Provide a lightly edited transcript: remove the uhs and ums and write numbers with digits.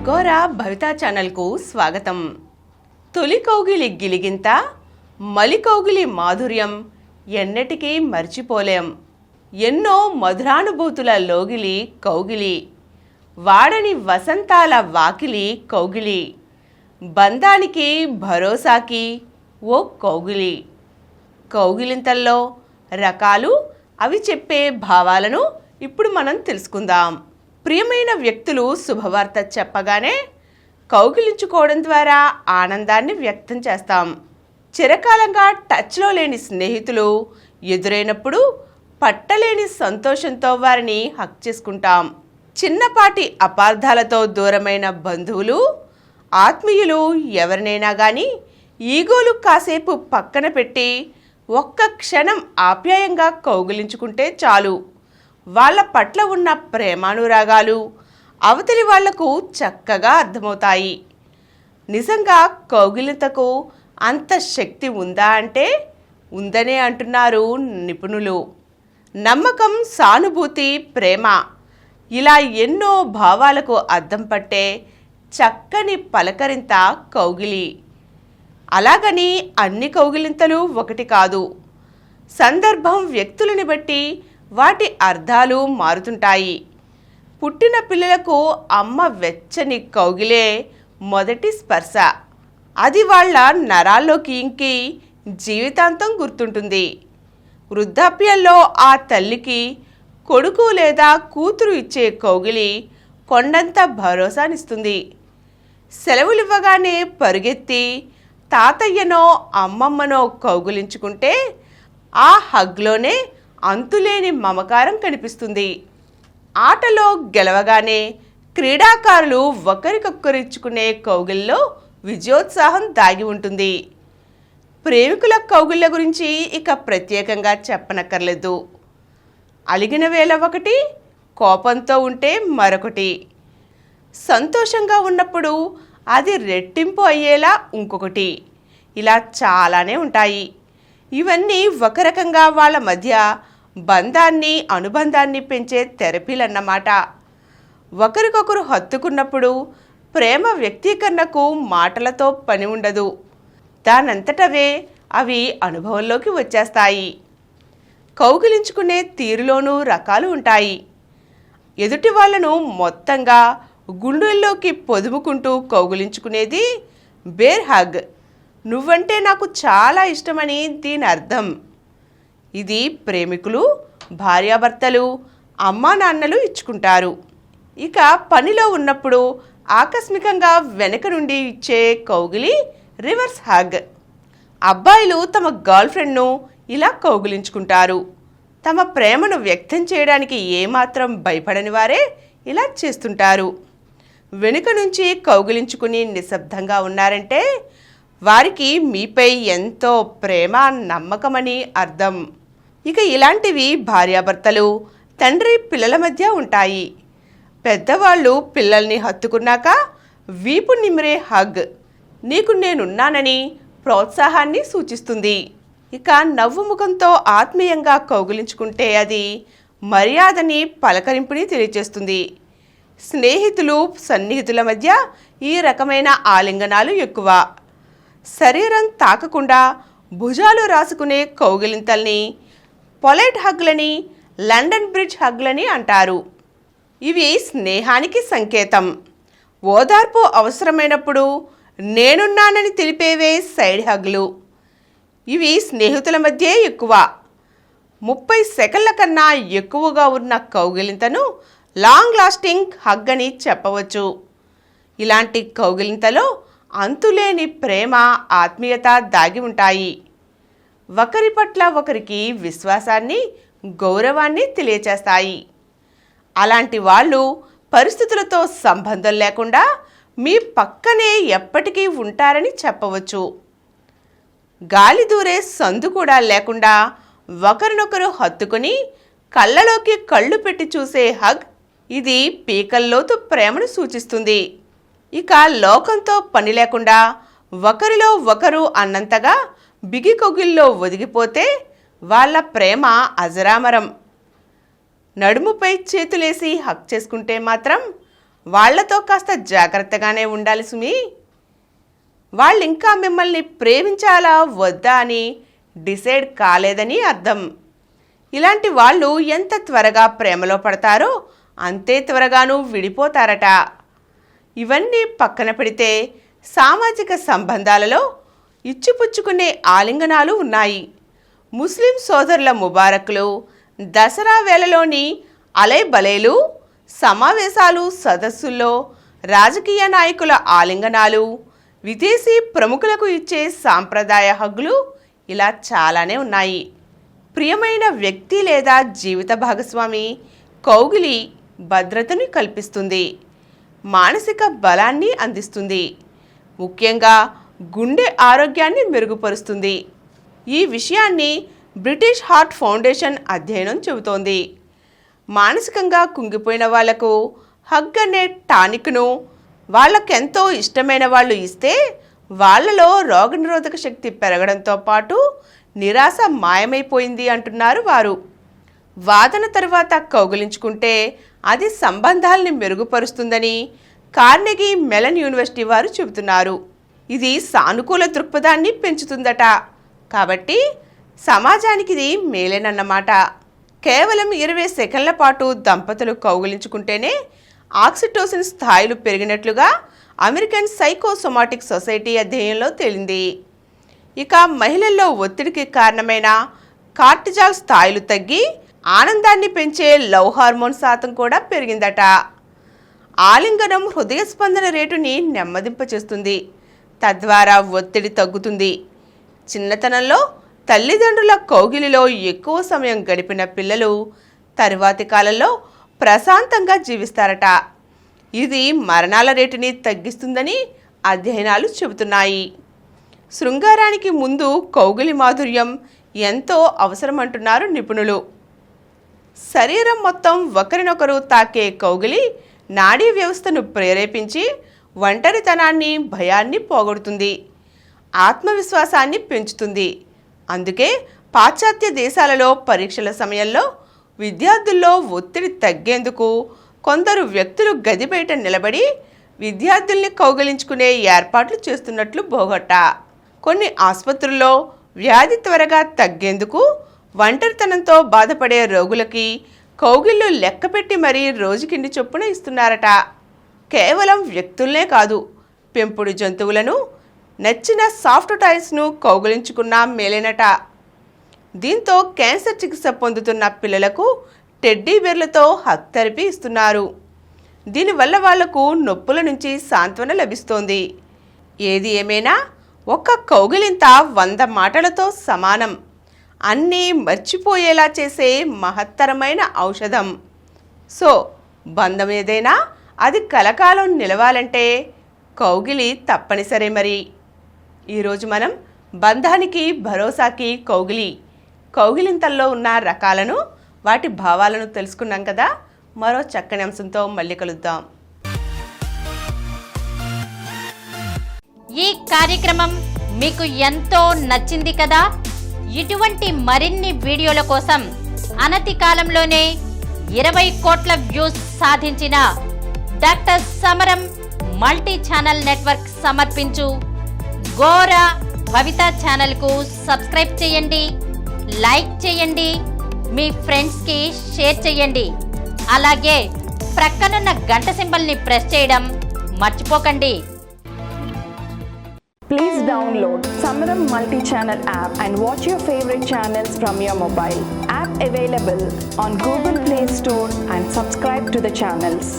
గోరా భవితా ఛానల్కు స్వాగతం. తొలి కౌగిలి గిలిగింత, మలి కౌగిలి మాధుర్యం ఎన్నటికీ మర్చిపోలేం. ఎన్నో మధురానుభూతుల లోగిలి కౌగిలి, వాడని వసంతాల వాకిలి కౌగిలి, బంధానికి భరోసాకి ఓ కౌగిలి. కౌగిలింతల్లో రకాలు, అవి చెప్పే భావాలను ఇప్పుడు మనం తెలుసుకుందాం. ప్రియమైన వ్యక్తులు శుభవార్త చెప్పగానే కౌగిలించుకోవడం ద్వారా ఆనందాన్ని వ్యక్తం చేస్తాం. చిరకాలంగా టచ్లో లేని స్నేహితులు ఎదురైనప్పుడు పట్టలేని సంతోషంతో వారిని హక్ చేసుకుంటాం. చిన్నపాటి అపార్థాలతో దూరమైన బంధువులు, ఆత్మీయులు ఎవరినైనా కానీ ఈగోలు కాసేపు పక్కన పెట్టి ఒక్క క్షణం ఆప్యాయంగా కౌగిలించుకుంటే చాలు. వాళ్ళ పట్ల ఉన్న ప్రేమానురాగాలు అవతలి వాళ్లకు చక్కగా అర్థమవుతాయి. నిజంగా కౌగిలింతకు అంత శక్తి ఉందా అంటే ఉందనే అంటున్నారు నిపుణులు. నమ్మకం, సానుభూతి, ప్రేమ ఇలా ఎన్నో భావాలకు అద్దం పట్టే చక్కని పలకరింత కౌగిలి. అలాగని అన్ని కౌగిలింతలు ఒకటి కాదు. సందర్భం, వ్యక్తులని బట్టి వాటి అర్థాలు మారుతుంటాయి. పుట్టిన పిల్లలకు అమ్మ వెచ్చని కౌగిలే మొదటి స్పర్శ. అది వాళ్ళ నరాల్లోకి ఇంకి జీవితాంతం గుర్తుంటుంది. వృద్ధాప్యంలో ఆ తల్లికి కొడుకు లేదా కూతురు ఇచ్చే కౌగిలి కొండంత భరోసానిస్తుంది. సెలవులివ్వగానే పరుగెత్తి తాతయ్యనో అమ్మమ్మనో కౌగిలించుకుంటే ఆ హగ్లోనే అంతులేని మమకారం కనిపిస్తుంది. ఆటలో గెలవగానే క్రీడాకారులు ఒకరికొకరిచ్చుకునే కౌగిల్లో విజయోత్సాహం దాగి ఉంటుంది. ప్రేమికుల కౌగిళ్ళ గురించి ఇక ప్రత్యేకంగా చెప్పనక్కర్లేదు. అలిగిన వేళ ఒకటి, కోపంతో ఉంటే మరొకటి, సంతోషంగా ఉన్నప్పుడు అది రెట్టింపు అయ్యేలా ఇంకొకటి, ఇలా చాలానే ఉంటాయి. ఇవన్నీ ఒక రకంగా వాళ్ళ మధ్య బంధాన్ని, అనుబంధాన్ని పెంచే థెరపీలన్నమాట. ఒకరికొకరు హత్తుకున్నప్పుడు ప్రేమ వ్యక్తీకరణకు మాటలతో పని ఉండదు. దానంతటవే అవి అనుభవంలోకి వచ్చేస్తాయి. కౌగిలించుకునే తీరులోనూ రకాలు ఉంటాయి. ఎదుటి వాళ్లను మొత్తంగా గుండెల్లోకి పొదుముకుంటూ కౌగిలించుకునేది బేర్ హగ్. నువ్వంటే నాకు చాలా ఇష్టమని దీని అర్థం. ఇది ప్రేమికులు, భార్యాభర్తలు, అమ్మా నాన్నలు ఇచ్చుకుంటారు. ఇక పనిలో ఉన్నప్పుడు ఆకస్మికంగా వెనక నుండి ఇచ్చే కౌగిలి రివర్స్ హగ్. అబ్బాయిలు తమ గర్ల్ ఫ్రెండ్ను ఇలా కౌగిలించుకుంటారు. తమ ప్రేమను వ్యక్తం చేయడానికి ఏమాత్రం భయపడని వారే ఇలా చేస్తుంటారు. వెనుక నుంచి కౌగిలించుకుని నిశ్శబ్దంగా ఉన్నారంటే వారికి మీపై ఎంతో ప్రేమ, నమ్మకమని అర్థం. ఇక ఇలాంటివి భార్యాభర్తలు, తండ్రి పిల్లల మధ్య ఉంటాయి. పెద్దవాళ్ళు పిల్లల్ని హత్తుకున్నాక వీపు నిమిరే హగ్ నీకు నేనున్నానని ప్రోత్సాహాన్ని సూచిస్తుంది. ఇక నవ్వు ముఖంతో ఆత్మీయంగా కౌగిలించుకుంటే అది మర్యాదని, పలకరింపుని తెలియజేస్తుంది. స్నేహితులు, సన్నిహితుల మధ్య ఈ రకమైన ఆలింగనాలు ఎక్కువ. శరీరం తాకకుండా భుజాలు రాసుకునే కౌగిలింతల్ని పొలైట్ హగ్లని, లండన్ బ్రిడ్జ్ హగ్లని అంటారు. ఇవి స్నేహానికి సంకేతం. ఓదార్పు అవసరమైనప్పుడు నేనున్నానని తెలిపేవే సైడ్ హగ్లు. ఇవి స్నేహితుల మధ్యే ఎక్కువ. 30 సెకన్ల కన్నా ఎక్కువగా ఉన్న కౌగిలింతను లాంగ్ లాస్టింగ్ హగ్ అని చెప్పవచ్చు. ఇలాంటి కౌగిలింతలో అంతులేని ప్రేమ, ఆత్మీయత దాగి ఉంటాయి. ఒకరి పట్ల ఒకరికి విశ్వాసాన్ని, గౌరవాన్ని తెలియచేస్తాయి. అలాంటి వాళ్ళు పరిస్థితులతో సంబంధం లేకుండా మీ పక్కనే ఎప్పటికీ ఉంటారని చెప్పవచ్చు. గాలి దూరే సందు కూడా లేకుండా ఒకరినొకరు హత్తుకుని కళ్ళలోకి కళ్ళు పెట్టి చూసే హగ్, ఇది పీకల్లోతు ప్రేమను సూచిస్తుంది. ఇక లోకంతో పని లేకుండా ఒకరిలో ఒకరు అన్నంతగా బిగి కౌగిల్లో ఒదిగిపోతే వాళ్ళ ప్రేమ అజరామరం. నడుముపై చేతులేసి హక్ చేసుకుంటే మాత్రం వాళ్లతో కాస్త జాగ్రత్తగానే ఉండాలి సుమి. వాళ్ళు ఇంకా మిమ్మల్ని ప్రేమించాలా వద్దా అని డిసైడ్ కాలేదని అర్థం. ఇలాంటి వాళ్ళు ఎంత త్వరగా ప్రేమలో పడతారో అంతే త్వరగాను విడిపోతారట. ఇవన్నీ పక్కన పెడితే సామాజిక సంబంధాలలో ఇచ్చిపుచ్చుకునే ఆలింగనాలు ఉన్నాయి. ముస్లిం సోదరుల ముబారక్లు, దసరా వేళలోని అలైబలేలు, సమావేశాలు, సదస్సుల్లో రాజకీయ నాయకుల ఆలింగనాలు, విదేశీ ప్రముఖులకు ఇచ్చే సాంప్రదాయ హగ్గులు, ఇలా చాలానే ఉన్నాయి. ప్రియమైన వ్యక్తి లేదా జీవిత భాగస్వామి కౌగిలి భద్రతను కల్పిస్తుంది, మానసిక బలాన్ని అందిస్తుంది, ముఖ్యంగా గుండె ఆరోగ్యాన్ని మెరుగుపరుస్తుంది. ఈ విషయాన్ని బ్రిటిష్ హార్ట్ ఫౌండేషన్ అధ్యయనం చెబుతోంది. మానసికంగా కుంగిపోయిన వాళ్లకు హగ్ అనే టానిక్ను వాళ్ళకెంతో ఇష్టమైన వాళ్ళు ఇస్తే వాళ్ళలో రోగనిరోధక శక్తి పెరగడంతో పాటు నిరాశ మాయమైపోయింది అంటున్నారు వారు. వాదన తరువాత కౌగిలించుకుంటే అది సంబంధాలని మెరుగుపరుస్తుందని కార్నెగీ మెలన్ యూనివర్సిటీ వారు చెబుతున్నారు. ఇది సానుకూల దృక్పథాన్ని పెంచుతుందట. కాబట్టి సమాజానికి ఇది మేలేనన్నమాట. కేవలం 20 సెకండ్ల పాటు దంపతులు కౌగిలించుకుంటేనే ఆక్సిటోసిన్ స్థాయిలు పెరిగినట్లుగా అమెరికన్ సైకోసోమాటిక్ సొసైటీ అధ్యయనంలో తేలింది. ఇక మహిళల్లో ఒత్తిడికి కారణమైన కార్టిజాల్ స్థాయిలు తగ్గి ఆనందాన్ని పెంచే లవ్ హార్మోన్ శాతం కూడా పెరిగిందట. ఆలింగనం హృదయ స్పందన రేటుని నెమ్మదింపచేస్తుంది, తద్వారా ఒత్తిడి తగ్గుతుంది. చిన్నతనంలో తల్లిదండ్రుల కౌగిలిలో ఎక్కువ సమయం గడిపిన పిల్లలు తరువాతి కాలంలో ప్రశాంతంగా జీవిస్తారట. ఇది మరణాల రేటుని తగ్గిస్తుందని అధ్యయనాలు చెబుతున్నాయి. శృంగారానికి ముందు కౌగిలి మాధుర్యం ఎంతో అవసరమంటున్నారు నిపుణులు. శరీరం మొత్తం ఒకరినొకరు తాకే కౌగిలి నాడీ వ్యవస్థను ప్రేరేపించి ఒంటరితనాన్ని, భయాన్ని పోగొడుతుంది, ఆత్మవిశ్వాసాన్ని పెంచుతుంది. అందుకే పాశ్చాత్య దేశాలలో పరీక్షల సమయంలో విద్యార్థుల్లో ఒత్తిడి తగ్గేందుకు కొందరు వ్యక్తులు గది బయట నిలబడి విద్యార్థుల్ని కౌగిలించుకునే ఏర్పాట్లు చేస్తున్నట్లు బోగట్ట. కొన్ని ఆసుపత్రుల్లో వ్యాధి త్వరగా తగ్గేందుకు ఒంటరితనంతో బాధపడే రోగులకి కౌగిళ్ళు లెక్కపెట్టి మరీ రోజుకిండి చొప్పున ఇస్తున్నారట. కేవలం వ్యక్తులనే కాదు, పెంపుడు జంతువులను, నచ్చిన సాఫ్ట్ టాయ్స్ను కౌగిలించుకున్నా మేలేనట. దీంతో క్యాన్సర్ చికిత్స పొందుతున్న పిల్లలకు టెడ్డీ బేర్లతో హగ్ థెరపీ ఇస్తున్నారు. దీనివల్ల వాళ్లకు నొప్పుల నుంచి సాంత్వన లభిస్తోంది. ఏది ఏమైనా ఒక్క కౌగిలింత 100 మాటలతో సమానం. అన్నీ మర్చిపోయేలా చేసే మహత్తరమైన ఔషధం. సో బంధం ఏదైనా అది కలకాలం నిలవాలంటే కౌగిలి తప్పనిసరి. మరి ఈరోజు మనం బంధానికి, భరోసాకి కౌగిలింతల్లో ఉన్న రకాలను, వాటి భావాలను తెలుసుకున్నాం కదా. మరో చక్కని అంశంతో మళ్ళీ కలుద్దాం. ఈ కార్యక్రమం మీకు ఎంతో నచ్చింది కదా. ఇటువంటి మరిన్ని వీడియోల కోసం అనతి కాలంలోనే 20 కోట్ల వ్యూస్ సాధించిన డాక్టర్ సమరం మల్టీ ఛానల్ నెట్వర్క్ సమర్పించు గోరా భవిత ఛానల్కు సబ్స్క్రైబ్ చేయండి, లైక్ చేయండి, మీ ఫ్రెండ్స్కి షేర్ చేయండి. అలాగే ప్రక్కనున్న గంట సింబల్ని ప్రెస్ చేయడం మర్చిపోకండి. Please download Samaram multi-channel app and watch your favorite channels from your mobile. App available on Google Play Store and subscribe to the channels.